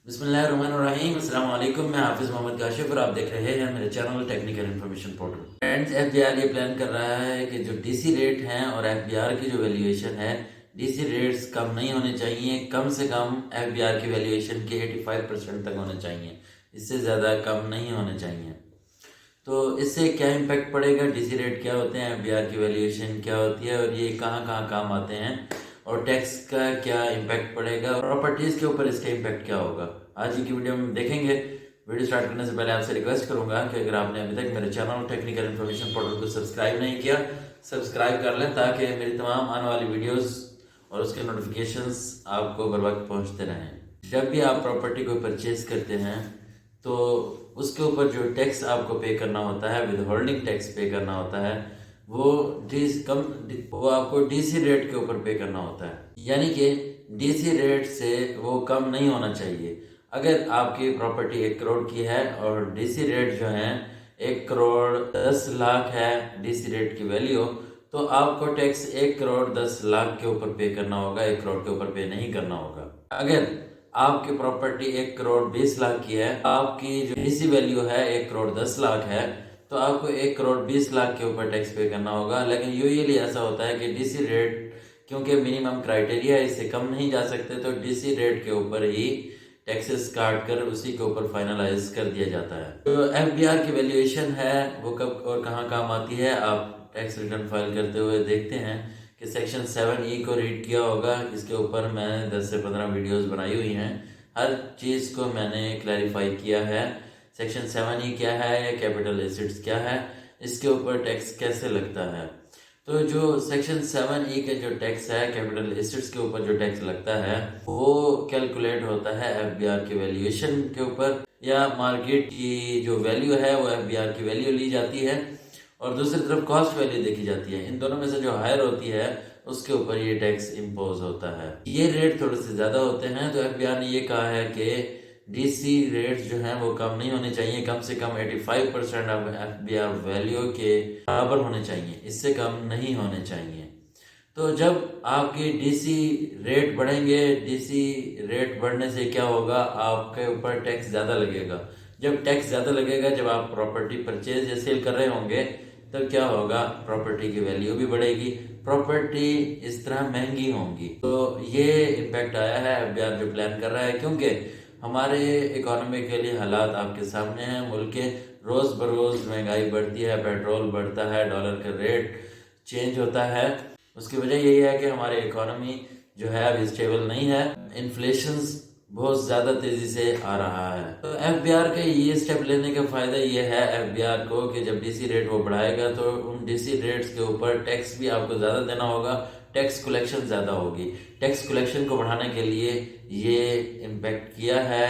बिस्मिल्लाहिर्रहमानिर्रहीम अस्सलाम वालेकुम। मैं हाफिज़ मोहम्मद काशिफ और आप देख रहे हैं मेरे channel technical information portal. Friends, FBR ये प्लान कर रहा है कि जो डीसी रेट हैं और एफबीआर की जो वैल्यूएशन है, डीसी रेट्स कम नहीं होने चाहिए। कम से कम एफबीआर की वैल्यूएशन के 85% तक होने चाहिए, इससे ज़्यादा कम नहीं होने चाहिए। तो इससे क्या इम्पैक्ट पड़ेगा, डीसी रेट क्या होते हैं, एफबीआर की वैल्यूएशन क्या होती है और ये कहाँ कहाँ काम आते हैं, और टैक्स का क्या इम्पैक्ट पड़ेगा, प्रॉपर्टीज़ के ऊपर इसका इम्पैक्ट क्या होगा, आज की वीडियो में देखेंगे। वीडियो स्टार्ट करने से पहले आपसे रिक्वेस्ट करूंगा कि अगर आपने अभी तक मेरे चैनल टेक्निकल इन्फॉर्मेशन पोर्टल को सब्सक्राइब नहीं किया, सब्सक्राइब कर लें ताकि मेरी तमाम आने वाली वीडियोस और उसके नोटिफिकेशंस आपको बर वक्त पहुँचते रहें। जब भी आप प्रॉपर्टी को परचेज करते हैं तो उसके ऊपर जो टैक्स आपको पे करना होता है, विद होल्डिंग टैक्स पे करना होता है, वो वो आपको डीसी रेट के ऊपर पे करना होता है। यानी कि डीसी रेट से वो कम नहीं होना चाहिए। अगर आपकी प्रॉपर्टी 1 करोड़ की है और डीसी रेट जो है 1 करोड़ 10 लाख है डीसी रेट की वैल्यू, तो आपको टैक्स 1 करोड़ 10 लाख के ऊपर पे करना होगा, 1 करोड़ के ऊपर पे नहीं करना होगा। अगर आपकी प्रॉपर्टी 1 करोड़ 20 लाख की है, आपकी जो डीसी वैल्यू है 1 करोड़ 10 लाख है, तो आपको 1 करोड़ 20 लाख के ऊपर टैक्स पे करना होगा। लेकिन यूजुअली ऐसा होता है कि डीसी रेट, क्योंकि मिनिमम क्राइटेरिया है, इससे कम नहीं जा सकते, तो डीसी रेट के ऊपर ही टैक्सेस काट कर उसी के ऊपर फाइनलाइज कर दिया जाता है। तो एफबीआर की वैल्यूएशन है वो कब और कहाँ काम आती है, आप टैक्स रिटर्न फाइल करते हुए देखते हैं कि सेक्शन 7E को रीड किया होगा। इसके ऊपर मैंने 10 से 15 वीडियोस बनाई हुई हैं, हर चीज़ को मैंने क्लैरिफाई किया है। सेक्शन 7E क्या है या कैपिटल एसेट्स क्या है, इसके ऊपर टैक्स कैसे लगता है। तो जो सेक्शन 7E का जो टैक्स है, कैपिटल एसेट्स के ऊपर जो टैक्स लगता है, वो कैलकुलेट होता है एफबीआर के वैल्यूएशन के ऊपर, या मार्केट की जो वैल्यू है वो एफबीआर की वैल्यू ली जाती है और दूसरी तरफ कॉस्ट वैल्यू देखी जाती है। इन दोनों में से जो हायर होती है उसके ऊपर ये टैक्स इम्पोज होता है। ये रेट थोड़े से ज़्यादा होते हैं, तो एफबीआर ने ये कहा है कि डीसी रेट्स जो हैं वो कम नहीं होने चाहिए, कम से कम 85% ऑफ एफबीआर वैल्यू के बराबर होने चाहिए, इससे कम नहीं होने चाहिए। तो जब आपकी डीसी रेट बढ़ेंगे, डीसी रेट बढ़ने से क्या होगा, आपके ऊपर टैक्स ज़्यादा लगेगा। जब टैक्स ज़्यादा लगेगा, जब आप प्रॉपर्टी परचेज या सेल कर रहे होंगे, तब क्या होगा, प्रॉपर्टी की वैल्यू भी बढ़ेगी, प्रॉपर्टी इस तरह महंगी होंगी। तो ये इम्पैक्ट आया है एफबीआर जो प्लान कर रहा है, क्योंकि हमारे इकोनॉमिकली हालात आपके सामने हैं। मुल्क के रोज़ बरोज़ महंगाई बढ़ती है, पेट्रोल बढ़ता है, डॉलर का रेट चेंज होता है। उसकी वजह यही है कि हमारी इकोनॉमी जो है अभी स्टेबल नहीं है, इन्फ्लेशन बहुत ज़्यादा तेज़ी से आ रहा है। तो एफबीआर के ये स्टेप लेने का फ़ायदा ये है एफबीआर को कि जब डीसी रेट वो बढ़ाएगा तो उन डीसी रेट्स के ऊपर टैक्स भी आपको ज़्यादा देना होगा, टैक्स कलेक्शन ज़्यादा होगी। टैक्स कलेक्शन को बढ़ाने के लिए ये इम्पेक्ट किया है,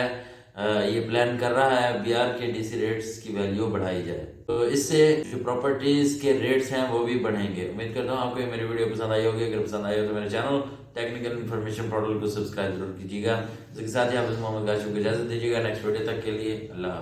ये प्लान कर रहा है एफबीआर के डीसी रेट्स की वैल्यू बढ़ाई जाए, तो इससे जो प्रॉपर्टीज़ के रेट्स हैं वो भी बढ़ेंगे। उम्मीद करता हूँ आपको ये मेरी वीडियो पसंद आई होगी। अगर पसंद आई हो तो मेरे चैनल टेक्निकल इन्फॉर्मेशन पोर्टल को सब्सक्राइब जरूर कीजिएगा। इसके साथ ही आप मोहम्मद काशिफ को इजाज़त दीजिएगा। नेक्स्ट वीडियो तक के लिए अल्लाह।